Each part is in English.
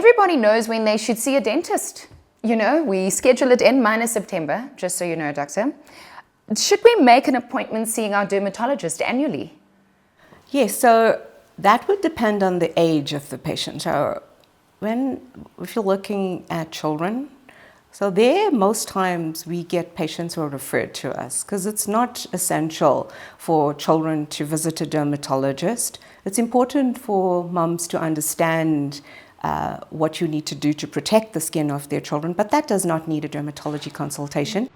everybody knows when they should see a dentist. You know, we schedule it in minus September, just so you know, doctor. Should we make an appointment seeing our dermatologist annually? Yes, so that would depend on the age of the patient. So if you're looking at children, so there most times we get patients who are referred to us because it's not essential for children to visit a dermatologist. It's important for mums to understand what you need to do to protect the skin of their children, but that does not need a dermatology consultation.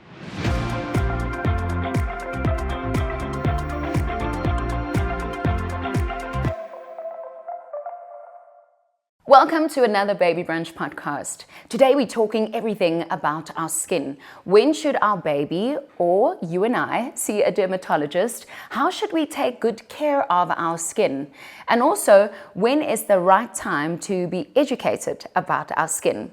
Welcome to another Baby Brunch podcast. Today we're talking everything about our skin. When should our baby or you and I see a dermatologist? How should we take good care of our skin? And also, when is the right time to be educated about our skin?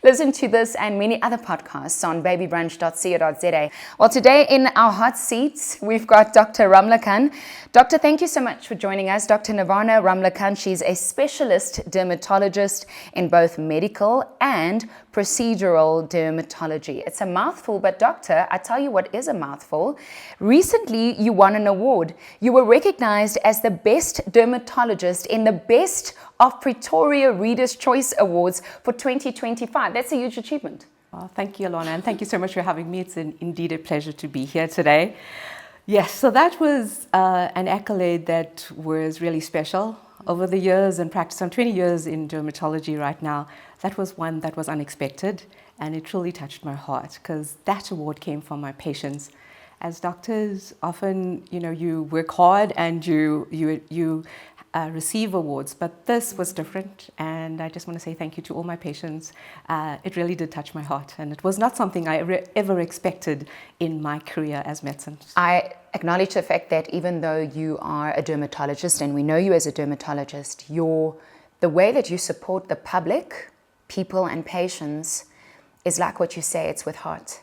Listen to this and many other podcasts on babybrunch.co.za. Well, today in our hot seats, we've got Dr. Ramlachan. Doctor, thank you so much for joining us. Dr. Nivana Ramlachan, she's a specialist dermatologist in both medical and procedural dermatology. It's a mouthful, but doctor, I tell you what is a mouthful. Recently, you won an award. You were recognized as the best dermatologist in the Best of Pretoria Readers' Choice Awards for 2025. That's a huge achievement. Oh, thank you, Alana, and thank you so much for having me. It's indeed a pleasure to be here today. Yes, so that was an accolade that was really special. Over the years and practice, I'm 20 years in dermatology right now. That was one that was unexpected, and it truly touched my heart because that award came from my patients. As doctors, often, you work hard and you receive awards, but this was different, and I just want to say thank you to all my patients. It really did touch my heart, and it was not something I ever expected in my career as medicine. I acknowledge the fact that even though you are a dermatologist, and we know you as a dermatologist, the way that you support the public, people and patients, is like what you say, it's with heart.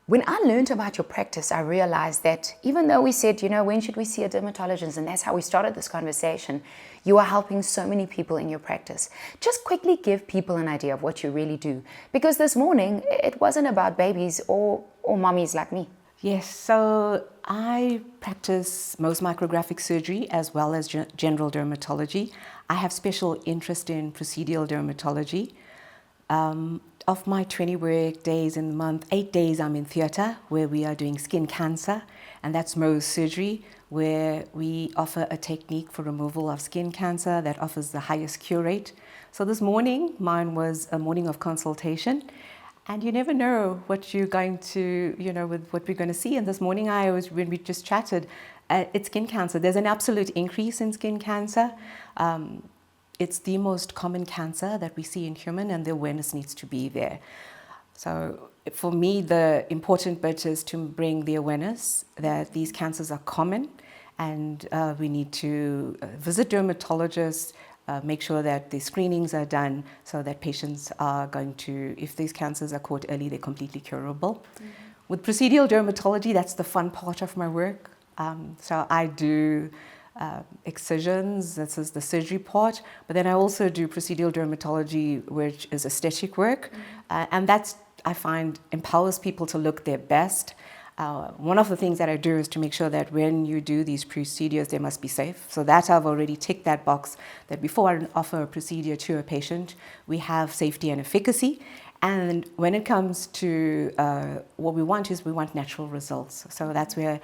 When I learned about your practice, I realized that even though we said, when should we see a dermatologist? And that's how we started this conversation. You are helping so many people in your practice. Just quickly give people an idea of what you really do. Because this morning, it wasn't about babies or mommies like me. Yes, so I practice most micrographic surgery as well as general dermatology. I have special interest in procedural dermatology. Of my 20 work days in the month, 8 days I'm in theatre where we are doing skin cancer, and that's Mohs surgery, where we offer a technique for removal of skin cancer that offers the highest cure rate. So this morning, mine was a morning of consultation, and you never know what you're going to, with what we're going to see. And this morning, when we just chatted, it's skin cancer. There's an absolute increase in skin cancer. It's the most common cancer that we see in human, and the awareness needs to be there. So for me, the important bit is to bring the awareness that these cancers are common, and we need to visit dermatologists, make sure that the screenings are done so that patients are going to, if these cancers are caught early, they're completely curable. Mm-hmm. With procedural dermatology, that's the fun part of my work. So I do excisions, this is the surgery part, but then I also do procedural dermatology, which is aesthetic work, and that's, I find, empowers people to look their best. One of the things that I do is to make sure that when you do these procedures, they must be safe. So that I've already ticked that box, that before I offer a procedure to a patient, we have safety and efficacy. And when it comes to what we want natural results. So that's where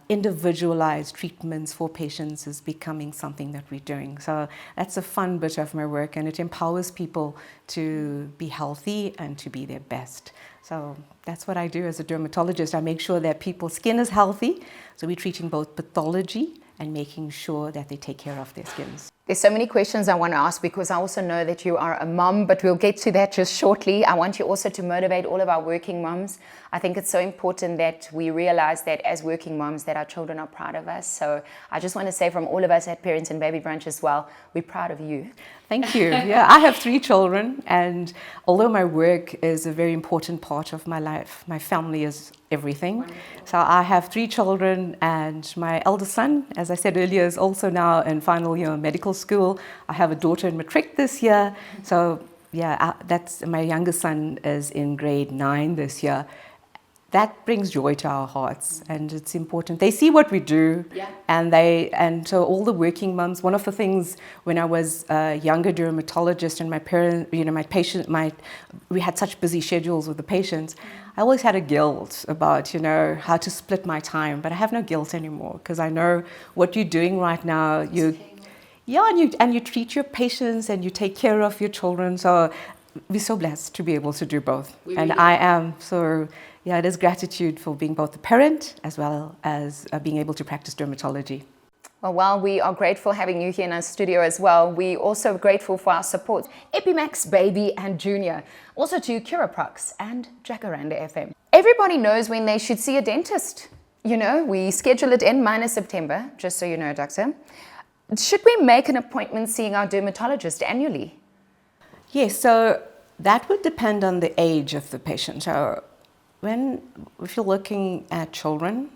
individualized treatments for patients is becoming something that we're doing. So that's a fun bit of my work, and it empowers people to be healthy and to be their best. So that's what I do as a dermatologist. I make sure that people's skin is healthy. So we're treating both pathology and making sure that they take care of their skins. There's so many questions I want to ask because I also know that you are a mom, but we'll get to that just shortly. I want you also to motivate all of our working moms. I think it's so important that we realize that as working moms that our children are proud of us. So I just want to say from all of us at Parents and Baby Brunch as well, we're proud of you. Thank you. Yeah, I have 3 children, and although my work is a very important part of my life, my family is everything. Wonderful. So I have 3 children, and my eldest son, as I said earlier, is also now in final year of medical for school. I have a daughter in matric this year. So yeah, that's my youngest son is in grade 9 this year. That brings joy to our hearts, and it's important. They see what we do, Yeah. and so all the working mums. One of the things when I was a younger dermatologist, and my parent, we had such busy schedules with the patients. I always had a guilt about how to split my time, but I have no guilt anymore because I know what you're doing right now. And you treat your patients and you take care of your children. So we're so blessed to be able to do both, and I am so. Yeah, it is gratitude for being both a parent as well as being able to practice dermatology. Well, while we are grateful having you here in our studio as well, we also grateful for our support, Epimax Baby and Junior, also to Curaprox and Jacaranda FM. Everybody knows when they should see a dentist. We schedule it in minus September, just so you know, doctor. Should we make an appointment seeing our dermatologist annually? Yes, so that would depend on the age of the patient. So if you're looking at children,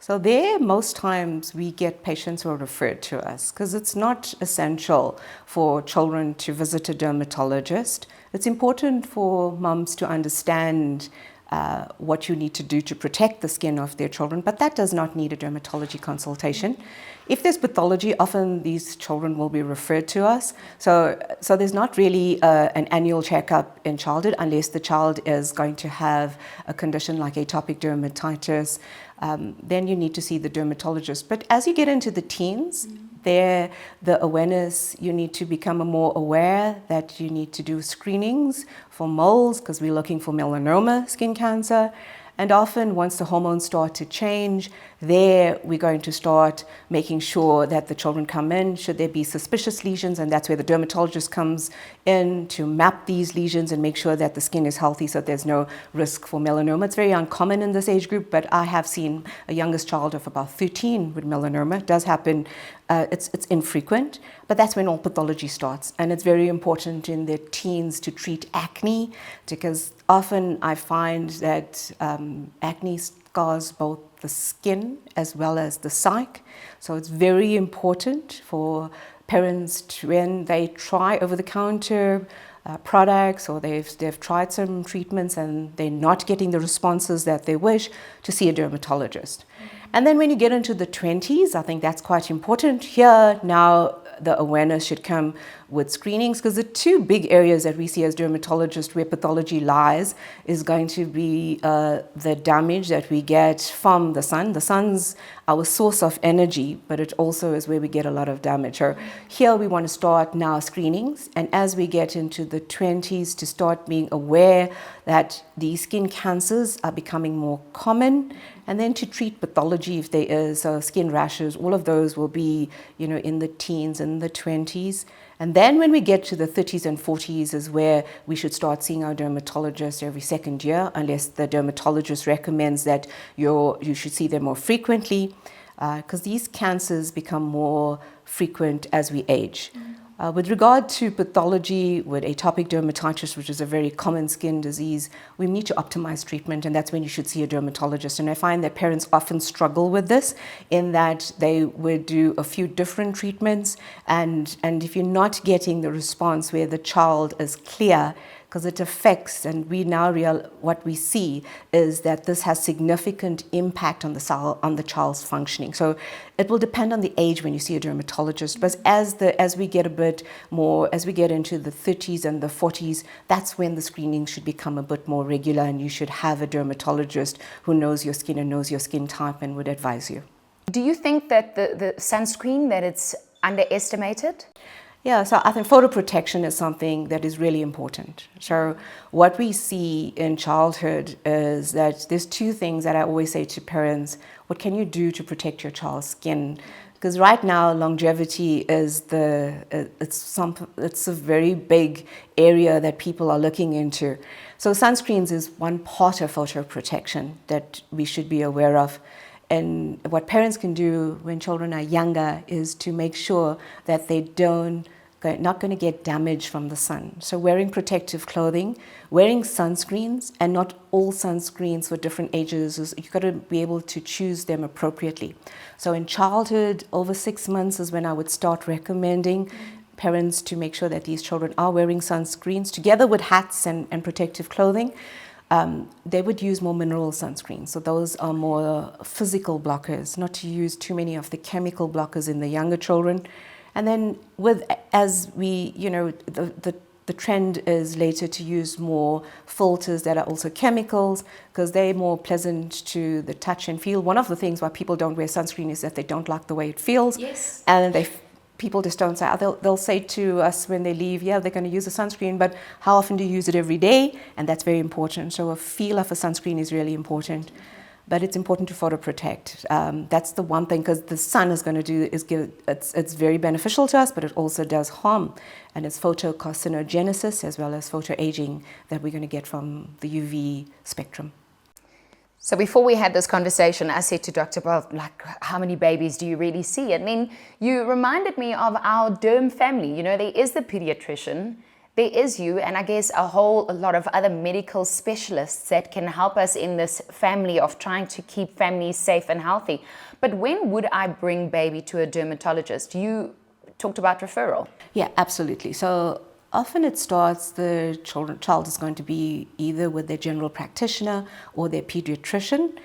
so there most times we get patients who are referred to us because it's not essential for children to visit a dermatologist. It's important for mums to understand what you need to do to protect the skin of their children, but that does not need a dermatology consultation. If there's pathology, often these children will be referred to us. So there's not really an annual checkup in childhood unless the child is going to have a condition like atopic dermatitis. Then you need to see the dermatologist. But as you get into the teens, the awareness, you need to become more aware that you need to do screenings for moles because we're looking for melanoma, skin cancer. And often once the hormones start to change, there we're going to start making sure that the children come in should there be suspicious lesions, and that's where the dermatologist comes in to map these lesions and make sure that the skin is healthy so there's no risk for melanoma. It's very uncommon in this age group, but I have seen a youngest child of about 13 with melanoma. It does happen. It's infrequent, but that's when all pathology starts. And it's very important in their teens to treat acne because often I find that acne scars both the skin as well as the psyche. So it's very important for parents to, when they try over-the-counter products or they've tried some treatments and they're not getting the responses that they wish, to see a dermatologist. And then when you get into the 20s, I think that's quite important. Here now the awareness should come with screenings because the two big areas that we see as dermatologists where pathology lies is going to be the damage that we get from the sun. The sun's our source of energy, but it also is where we get a lot of damage. So here we want to start now screenings, and as we get into the 20s to start being aware that these skin cancers are becoming more common, and then to treat pathology if there is, so skin rashes, all of those will be, in the teens and the 20s. And then when we get to the 30s and 40s is where we should start seeing our dermatologist every second year, unless the dermatologist recommends that you should see them more frequently, because these cancers become more frequent as we age. With regard to pathology with atopic dermatitis, which is a very common skin disease, we need to optimize treatment, and that's when you should see a dermatologist. And I find that parents often struggle with this in that they would do a few different treatments, and if you're not getting the response where the child is clear, because it affects, and we now what we see is that this has significant impact on the child's functioning. So it will depend on the age when you see a dermatologist, but as we get into the 30s and the 40s, that's when the screening should become a bit more regular, and you should have a dermatologist who knows your skin and knows your skin type and would advise you. Do you think that the sunscreen, that it's underestimated? Yeah, so I think photoprotection is something that is really important. So what we see in childhood is that there's two things that I always say to parents: what can you do to protect your child's skin? Because right now longevity is it's a very big area that people are looking into. So sunscreens is one part of photoprotection that we should be aware of. And what parents can do when children are younger is to make sure that they don't not going to get damage from the sun. So wearing protective clothing, wearing sunscreens, and not all sunscreens for different ages. You've got to be able to choose them appropriately. So in childhood, over 6 months is when I would start recommending parents to make sure that these children are wearing sunscreens together with hats and protective clothing. They would use more mineral sunscreens. So those are more physical blockers, not to use too many of the chemical blockers in the younger children. And then as we, the trend is later to use more filters that are also chemicals because they're more pleasant to the touch and feel. One of the things why people don't wear sunscreen is that they don't like the way it feels. Yes. And people just don't say, they'll say to us when they leave, yeah, they're going to use a sunscreen, but how often do you use it every day? And that's very important. So a feel of a sunscreen is really important. But it's important to photo protect. That's the one thing, because the sun is going to do it's very beneficial to us, but it also does harm, and it's photocarcinogenesis as well as photoaging that we're going to get from the UV spectrum. So before we had this conversation, I said to Dr. Bob, like, how many babies do you really see? And then you reminded me of our derm family. There is the pediatrician, there is you, and I guess a lot of other medical specialists that can help us in this family of trying to keep families safe and healthy. But when would I bring baby to a dermatologist? You talked about referral. Yeah, absolutely. So often it starts, the child is going to be either with their general practitioner or their pediatrician.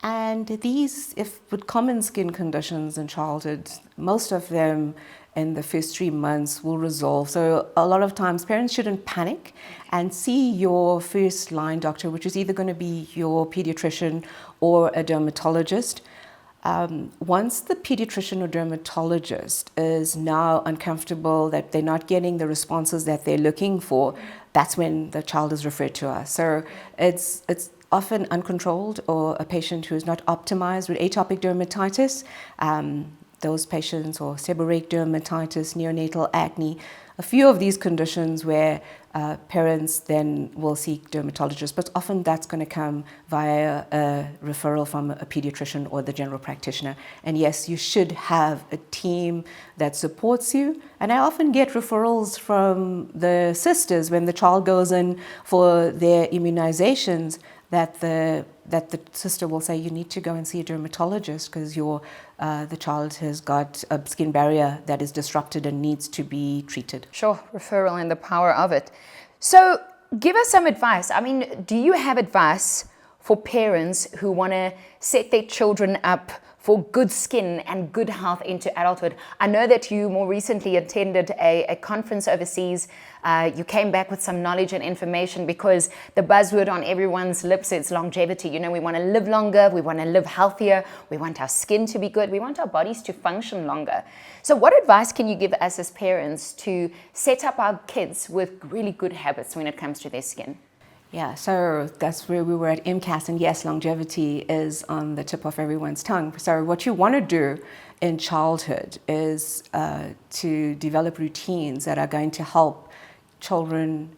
And these, if with common skin conditions in childhood, most of them in the first 3 months will resolve. So a lot of times parents shouldn't panic and see your first line doctor, which is either going to be your pediatrician or a dermatologist. Once the pediatrician or dermatologist is now uncomfortable that they're not getting the responses that they're looking for, that's when the child is referred to us. So it's often uncontrolled or a patient who is not optimized with atopic dermatitis. Those patients, or seborrheic dermatitis, neonatal acne, a few of these conditions where parents then will seek dermatologists, but often that's going to come via a referral from a pediatrician or the general practitioner. And yes, you should have a team that supports you. And I often get referrals from the sisters when the child goes in for their immunizations, that the sister will say, you need to go and see a dermatologist because the child has got a skin barrier that is disrupted and needs to be treated. Sure, referral and the power of it. So give us some advice. I mean, do you have advice for parents who want to set their children up for good skin and good health into adulthood? I know that you more recently attended a conference overseas. You came back with some knowledge and information because the buzzword on everyone's lips is longevity. We want to live longer, we want to live healthier, we want our skin to be good, we want our bodies to function longer. So what advice can you give us as parents to set up our kids with really good habits when it comes to their skin? Yeah, so that's where we were at MCAS, and yes, longevity is on the tip of everyone's tongue. So what you want to do in childhood is to develop routines that are going to help children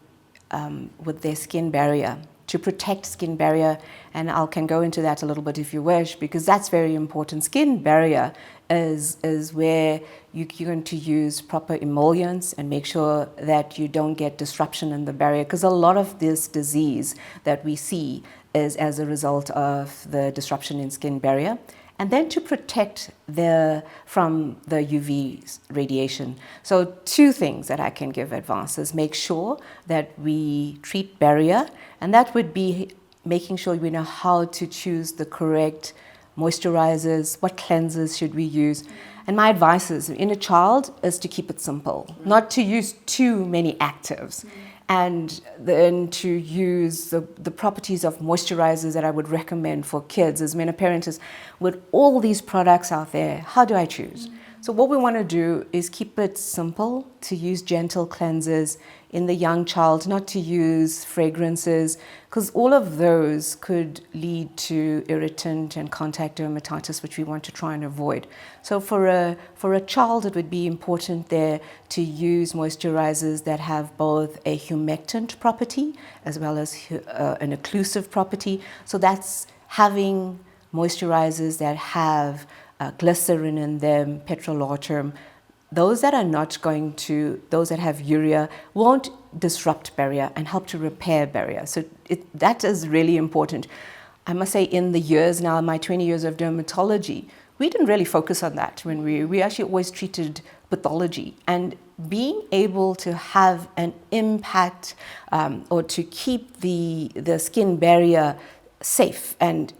with their skin barrier, to protect skin barrier, and I can go into that a little bit if you wish, because that's very important. Skin barrier is where you're going to use proper emollients and make sure that you don't get disruption in the barrier, because a lot of this disease that we see is as a result of the disruption in skin barrier. And then to protect from the UV radiation. So 2 things that I can give advice is make sure that we treat barrier, and that would be making sure we know how to choose the correct moisturizers, what cleansers should we use. And my advice is in a child is to keep it simple, not to use too many actives. And then to use the properties of moisturizers that I would recommend for kids. As when a parent is, with all these products out there, how do I choose? So what we want to do is keep it simple, to use gentle cleansers in the young child, not to use fragrances, because all of those could lead to irritant and contact dermatitis, which we want to try and avoid. So for a child, it would be important there to use moisturizers that have both a humectant property as well as an occlusive property. So that's having moisturizers that have glycerin in them, petrolatum, those that are not going to, those that have urea won't disrupt barrier and help to repair barrier. So that is really important. I must say, in the years now, my 20 years of dermatology, we didn't really focus on that when we actually always treated pathology. And being able to have an impact or to keep the skin barrier safe and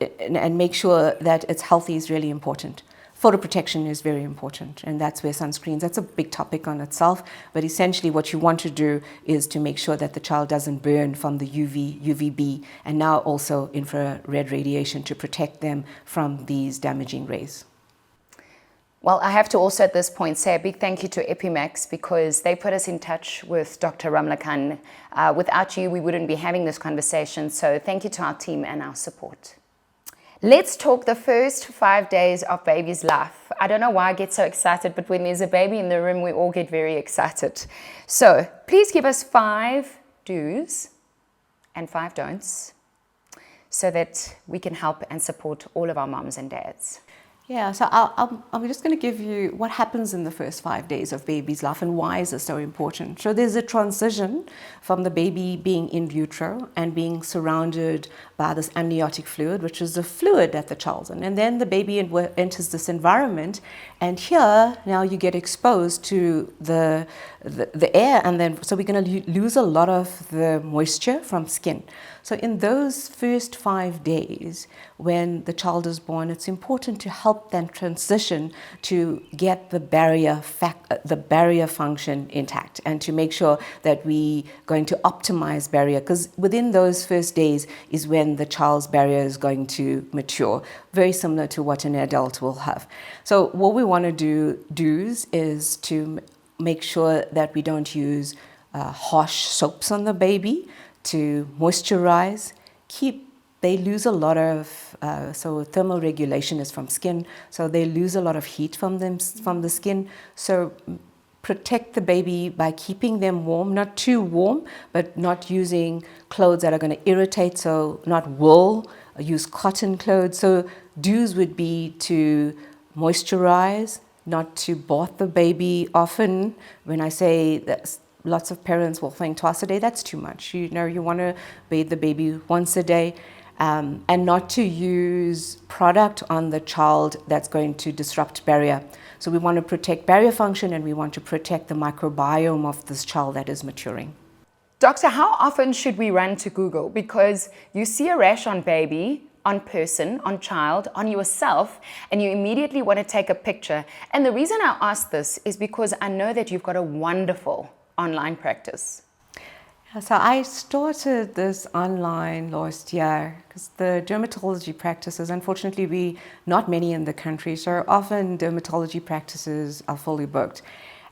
make sure that it's healthy is really important. Photo protection is very important, and that's where sunscreens, that's a big topic on itself, but essentially what you want to do is to make sure that the child doesn't burn from the UVB, and now also infrared radiation to protect them from these damaging rays. Well, I have to also at this point say a big thank you to Epimax, because they put us in touch with Dr. Ramlachan. Without you, we wouldn't be having this conversation, so thank you to our team and our support. Let's talk the first 5 days of baby's life. I don't know why I get so excited, but when there's a baby in the room, we all get very excited. So please give us 5 do's and 5 don'ts so that we can help and support all of our moms and dads. Yeah, so I'm just going to give you what happens in the first 5 days of baby's life and why is it so important. So there's a transition from the baby being in utero and being surrounded by this amniotic fluid, which is the fluid that the child's in. And then the baby enters this environment, and here now you get exposed to the air, and then so we're going to lose a lot of the moisture from skin. So in those first 5 days when the child is born, it's important to help them transition to get the barrier function intact and to make sure that we're going to optimize barrier, because within those first days is when the child's barrier is going to mature, very similar to what an adult will have. So what we want to do is to make sure that we don't use harsh soaps on the baby, to moisturize, they lose a lot of, so thermal regulation is from skin, so they lose a lot of heat from the skin. So protect the baby by keeping them warm, not too warm, but not using clothes that are going to irritate, so not wool, use cotton clothes. So do's would be to moisturize, not to bath the baby often. When I say that, lots of parents will think twice a day, that's too much. You want to bathe the baby once a day, and not to use product on the child that's going to disrupt barrier. So we want to protect barrier function, and we want to protect the microbiome of this child that is maturing. Doctor, how often should we run to Google? Because you see a rash on baby, on person, on child, on yourself, and you immediately want to take a picture. And the reason I ask this is because I know that you've got a wonderful online practice. So I started this online last year because the dermatology practices, unfortunately, not many in the country, so often dermatology practices are fully booked.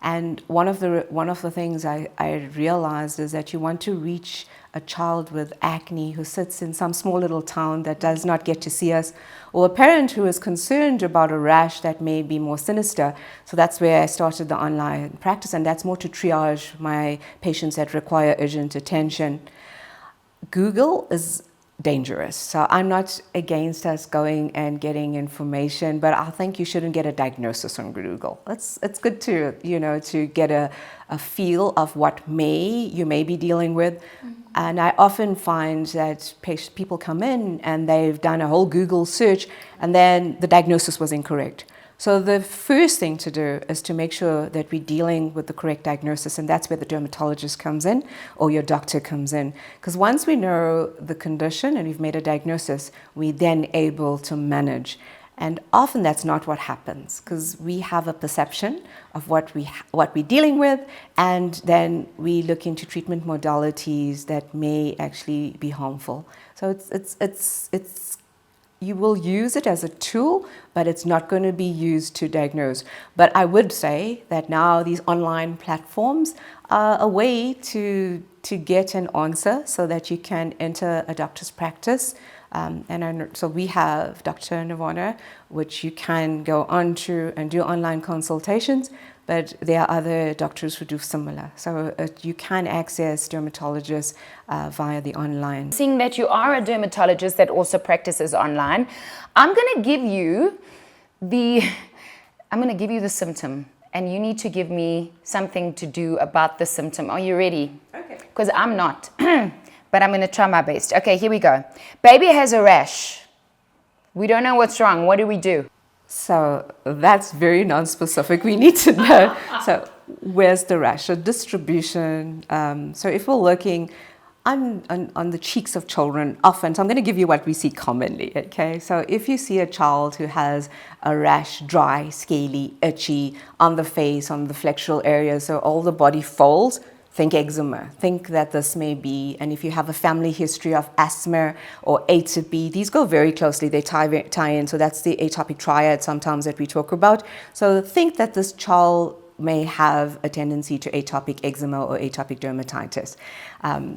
And one of the things I realized is that you want to reach a child with acne who sits in some small little town that does not get to see us, or a parent who is concerned about a rash that may be more sinister. So that's where I started the online practice, and that's more to triage my patients that require urgent attention. Google is dangerous. So I'm not against us going and getting information, but I think you shouldn't get a diagnosis on Google. It's good to, to get a feel of what you may be dealing with. Mm-hmm. And I often find that people come in and they've done a whole Google search and then the diagnosis was incorrect. So the first thing to do is to make sure that we're dealing with the correct diagnosis, and that's where the dermatologist comes in or your doctor comes in. Because once we know the condition and we've made a diagnosis, we're then able to manage. And often that's not what happens, because we have a perception of what we're dealing with, and then we look into treatment modalities that may actually be harmful. So it's you will use it as a tool, but it's not going to be used to diagnose. But I would say that now these online platforms are a way to get an answer so that you can enter a doctor's practice. So we have Dr. Nivana, which you can go on to and do online consultations, but there are other doctors who do similar. So you can access dermatologists via the online. Seeing that you are a dermatologist that also practices online, I'm going to give you the symptom, and you need to give me something to do about the symptom. Are you ready? Okay. Because I'm not, but I'm going to try my best. Okay, here we go. Baby has a rash. We don't know what's wrong. What do we do? So that's very non-specific. We need to know. So where's the rash? So distribution. So if we're looking on the cheeks of children, often, so I'm going to give you what we see commonly, okay? So if you see a child who has a rash, dry, scaly, itchy, on the face, on the flexural area, so all the body folds, think eczema. Think that this may be, and if you have a family history of asthma or atopy, these go very closely, they tie in, so that's the atopic triad sometimes that we talk about. So think that this child may have a tendency to atopic eczema or atopic dermatitis.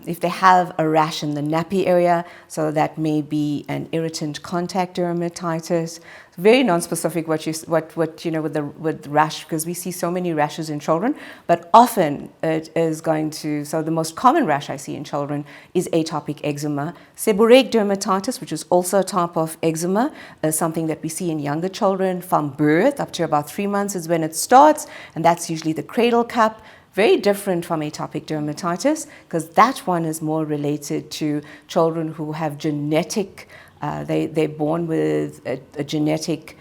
If they have a rash in the nappy area, so that may be an irritant contact dermatitis. Very non-specific what you know with rash, because we see so many rashes in children, but often it is going to, so the most common rash I see in children is atopic eczema. Seborrheic dermatitis, which is also a type of eczema, is something that we see in younger children from birth up to about 3 months is when it starts, and that's usually the cradle cap. Very different from atopic dermatitis, because that one is more related to children who have genetic, they're born with a genetic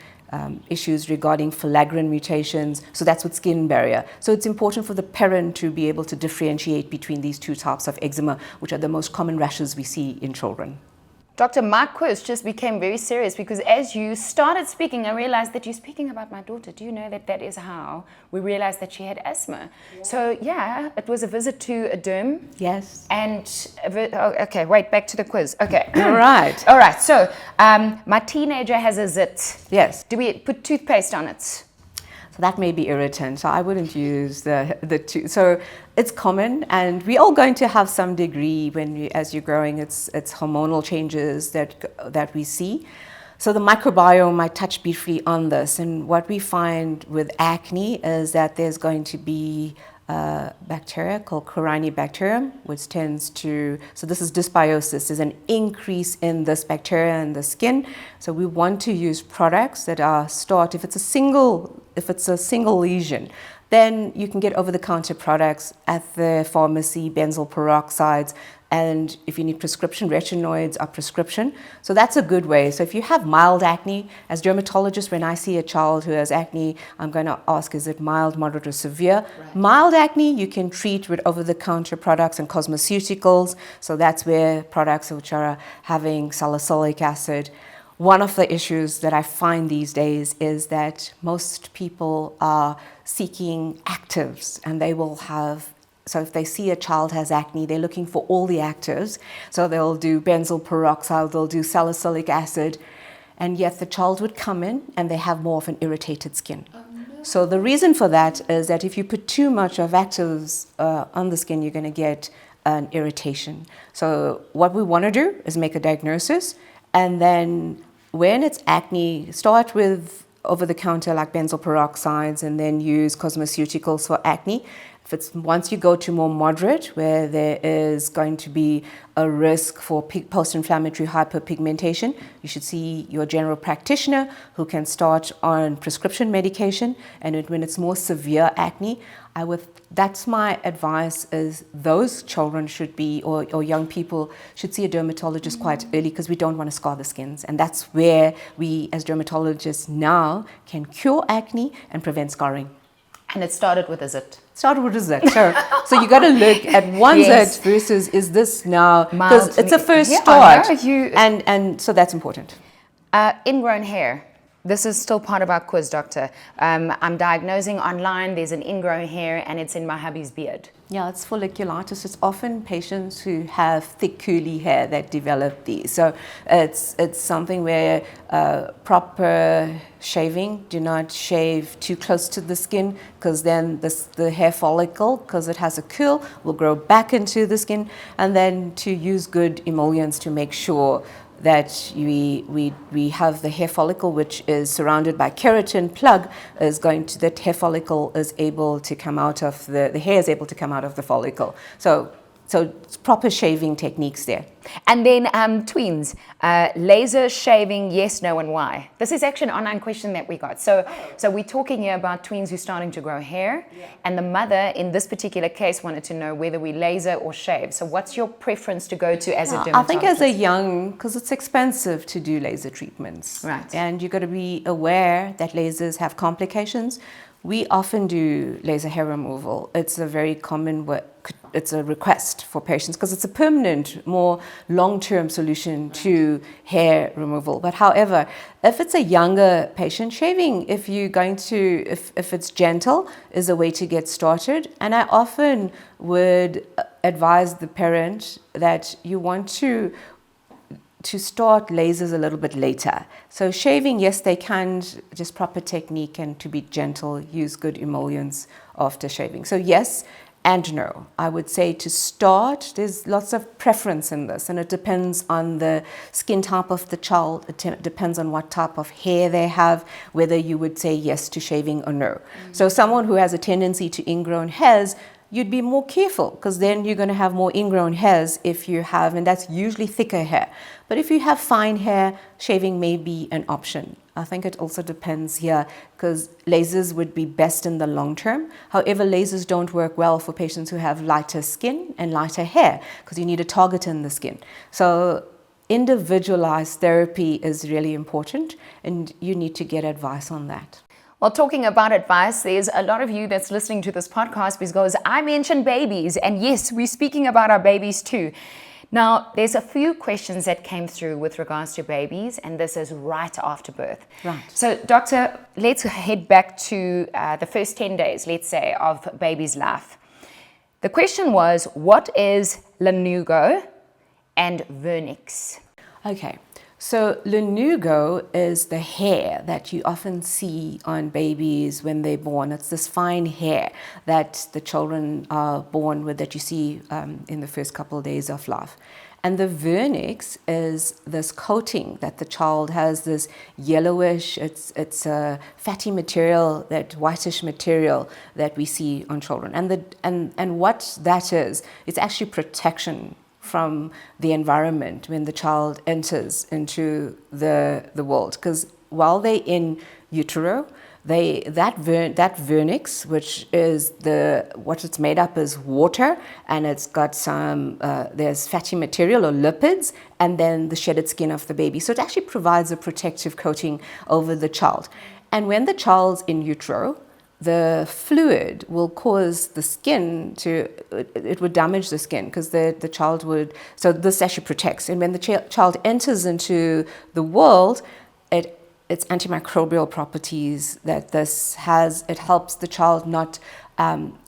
issues regarding filaggrin mutations. So that's with skin barrier. So it's important for the parent to be able to differentiate between these two types of eczema, which are the most common rashes we see in children. Doctor, my quiz just became very serious because as you started speaking, I realized that you're speaking about my daughter. Do you know that that is how we realized that she had asthma? Yeah. So, yeah, it was a visit to a derm. Yes. And, okay, wait, back to the quiz. Okay. All right. All right, so my teenager has a zit. Yes. Do we put toothpaste on it? So that may be irritant. So I wouldn't use the two. So it's common, and we're all going to have some degree as you're growing. It's hormonal changes that we see. So the microbiome, I touch briefly on this, and what we find with acne is that there's going to be bacteria called Corynebacterium, which tends to, so this is dysbiosis, there's an increase in this bacteria in the skin. So we want to use products that are if it's a single lesion, then you can get over-the-counter products at the pharmacy, benzoyl peroxides, and if you need prescription, retinoids are prescription. So that's a good way. So if you have mild acne, as dermatologist, when I see a child who has acne, I'm going to ask, is it mild, moderate, or severe? Right. Mild acne, you can treat with over-the-counter products and cosmeceuticals. So that's where products which are having salicylic acid. One of the issues that I find these days is that most people are seeking actives, and they will have, so if they see a child has acne, they're looking for all the actives. So they'll do benzoyl peroxide, they'll do salicylic acid, and yet the child would come in and they have more of an irritated skin. Oh, no. So the reason for that is that if you put too much of actives on the skin, you're going to get an irritation. So what we want to do is make a diagnosis, and then when it's acne, start with over-the-counter like benzoyl peroxides, and then use cosmeceuticals for acne. Once you go to more moderate, where there is going to be a risk for post-inflammatory hyperpigmentation, you should see your general practitioner who can start on prescription medication. And when it's more severe acne, that's my advice, is those children should be, or young people should see a dermatologist quite early, because we don't want to scar the skins. And that's where we as dermatologists now can cure acne and prevent scarring. And it started with a zit. So you got to look at one Yes. zit versus, is this now, because it's a first start, and so that's important. Ingrown hair. This is still part of our quiz, doctor. I'm diagnosing online, there's an ingrown hair, and it's in my hubby's beard. Yeah, it's folliculitis. It's often patients who have thick curly hair that develop these. So it's something where proper shaving, do not shave too close to the skin, because then the hair follicle, because it has a curl, will grow back into the skin, and then to use good emollients to make sure that we have the hair follicle, which is surrounded by keratin plug, that hair follicle is able to come out of the hair is able to come out of the follicle. So So it's proper shaving techniques there. And then tweens, laser shaving, yes, no, and why? This is actually an online question that we got. So we're talking here about tweens who's starting to grow hair, and the mother in this particular case wanted to know whether we laser or shave. So what's your preference to go to as a dermatologist? I think as a young, because it's expensive to do laser treatments. Right. And you've got to be aware that lasers have complications. We often do laser hair removal. It's a very common it's a request for patients because it's a permanent, more long-term solution to hair removal. But however, if it's a younger patient, shaving, if it's gentle, is a way to get started. And I often would advise the parent that you want to start lasers a little bit later. So shaving, yes, they can, just proper technique and to be gentle, use good emollients after shaving. So yes and no. I would say to start, there's lots of preference in this, and it depends on the skin type of the child. It depends on what type of hair they have, whether you would say yes to shaving or no. So someone who has a tendency to ingrown hairs, you'd be more careful because then you're going to have more ingrown hairs if you have, and that's usually thicker hair. But if you have fine hair, shaving may be an option. I think it also depends here because lasers would be best in the long term. However, lasers don't work well for patients who have lighter skin and lighter hair because you need a target in the skin. So individualized therapy is really important, and you need to get advice on that. Well, talking about advice, there's a lot of you that's listening to this podcast because I mentioned babies, and yes, we're speaking about our babies too. Now, there's a few questions that came through with regards to babies, and this is right after birth. Right. So, doctor, let's head back to the first 10 days, let's say, of baby's life. The question was, what is lanugo and vernix? Okay. So lanugo is the hair that you often see on babies when they're born. It's this fine hair that the children are born with that you see in the first couple of days of life. And the vernix is this coating that the child has, this yellowish, it's a fatty material, that whitish material that we see on children. And what that is, it's actually protection from the environment when the child enters into the world. Because while they're in utero, that vernix, which is what it's made up is water, and it's got some there's fatty material or lipids, and then the shedded skin of the baby. So it actually provides a protective coating over the child. And when the child's in utero, the fluid will cause the skin it would damage the skin because the child would, so this actually protects. And when the child enters into the world, its antimicrobial properties that this has, it helps the child not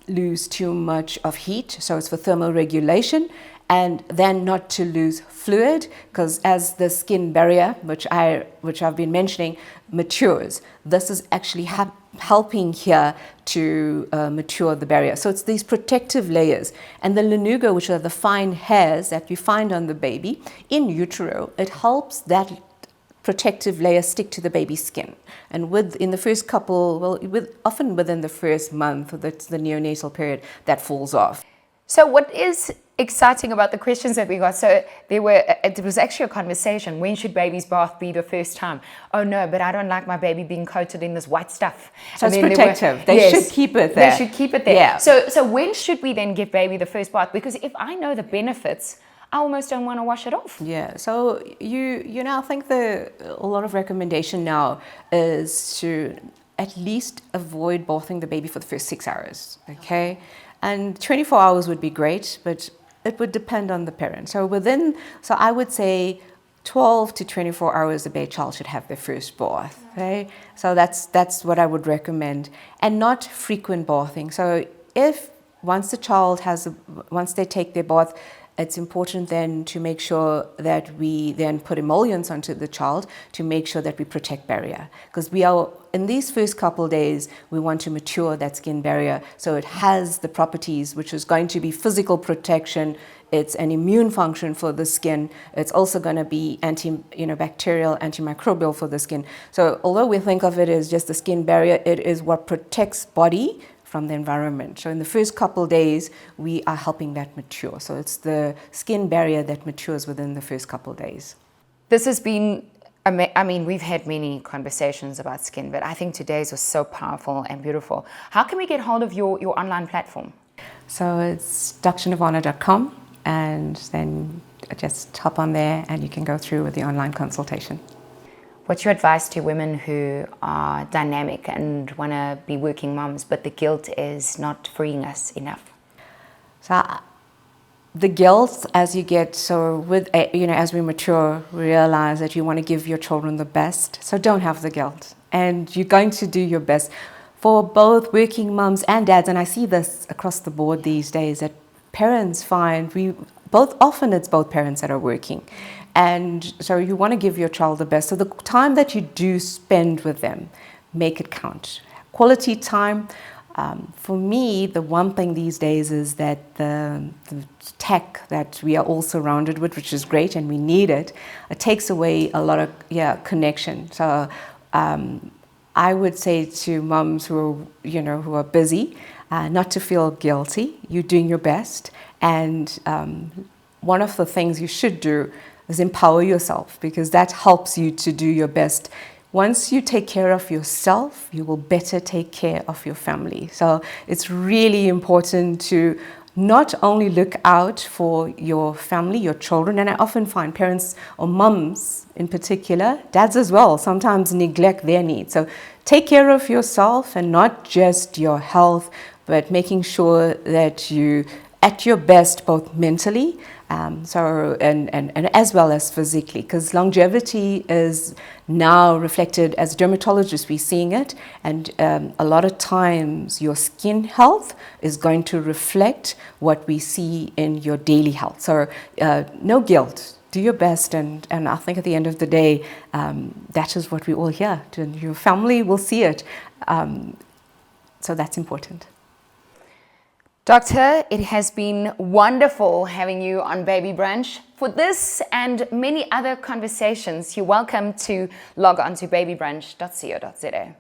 lose too much of heat, so it's for thermal regulation, and then not to lose fluid, because as the skin barrier, which I've been mentioning, matures, this is actually helping here to mature the barrier. So it's these protective layers. And the lanugo, which are the fine hairs that you find on the baby in utero, it helps that protective layer stick to the baby's skin. And in the first couple, often within the first month, that's the neonatal period, that falls off. So what is exciting about the questions that we got? So it was actually a conversation. When should baby's bath be the first time? Oh no, but I don't like my baby being coated in this white stuff. So it's protective. They should keep it there. They should keep it there. Yeah. So when should we then give baby the first bath? Because if I know the benefits, I almost don't want to wash it off. Yeah, so you now think a lot of recommendation now is to at least avoid bathing the baby for the first 6 hours, okay? And 24 hours would be great, but it would depend on the parent. So I would say 12 to 24 hours a child should have their first bath, okay? So that's what I would recommend, and not frequent bathing. So once they take their bath, it's important then to make sure that we then put emollients onto the child to make sure that we protect barrier. Because in these first couple of days, we want to mature that skin barrier so it has the properties, which is going to be physical protection. It's an immune function for the skin. It's also going to be bacterial, antimicrobial for the skin. So although we think of it as just the skin barrier, it is what protects body from the environment. So in the first couple of days, we are helping that mature. So it's the skin barrier that matures within the first couple of days. This has been, I mean, we've had many conversations about skin, but I think today's was so powerful and beautiful. How can we get hold of your online platform? So it's drnivana.com, and then just hop on there and you can go through with the online consultation. What's your advice to women who are dynamic and want to be working moms, but the guilt is not freeing us enough? So the guilt, as you get, so with, as we mature, realize that you want to give your children the best. So don't have the guilt, and you're going to do your best for both working mums and dads. And I see this across the board these days, that parents find often it's both parents that are working. And so you want to give your child the best. So the time that you do spend with them, make it count. Quality time. For me, the one thing these days is that the tech that we are all surrounded with, which is great and we need it, it takes away a lot of connection. So I would say to mums who are busy, not to feel guilty. You're doing your best, and one of the things you should do is empower yourself, because that helps you to do your best. Once you take care of yourself, you will better take care of your family. So it's really important to not only look out for your family, your children, and I often find parents or mums in particular, dads as well, sometimes neglect their needs. So take care of yourself, and not just your health, but making sure that you at your best both mentally and as well as physically, because longevity is now reflected, as dermatologists we're seeing it, and a lot of times your skin health is going to reflect what we see in your daily health. So no guilt, do your best, and I think at the end of the day, that is what we all hear, and your family will see it, so that's important. Doctor, it has been wonderful having you on Baby Brunch. For this and many other conversations, you're welcome to log on to babybrunch.co.za.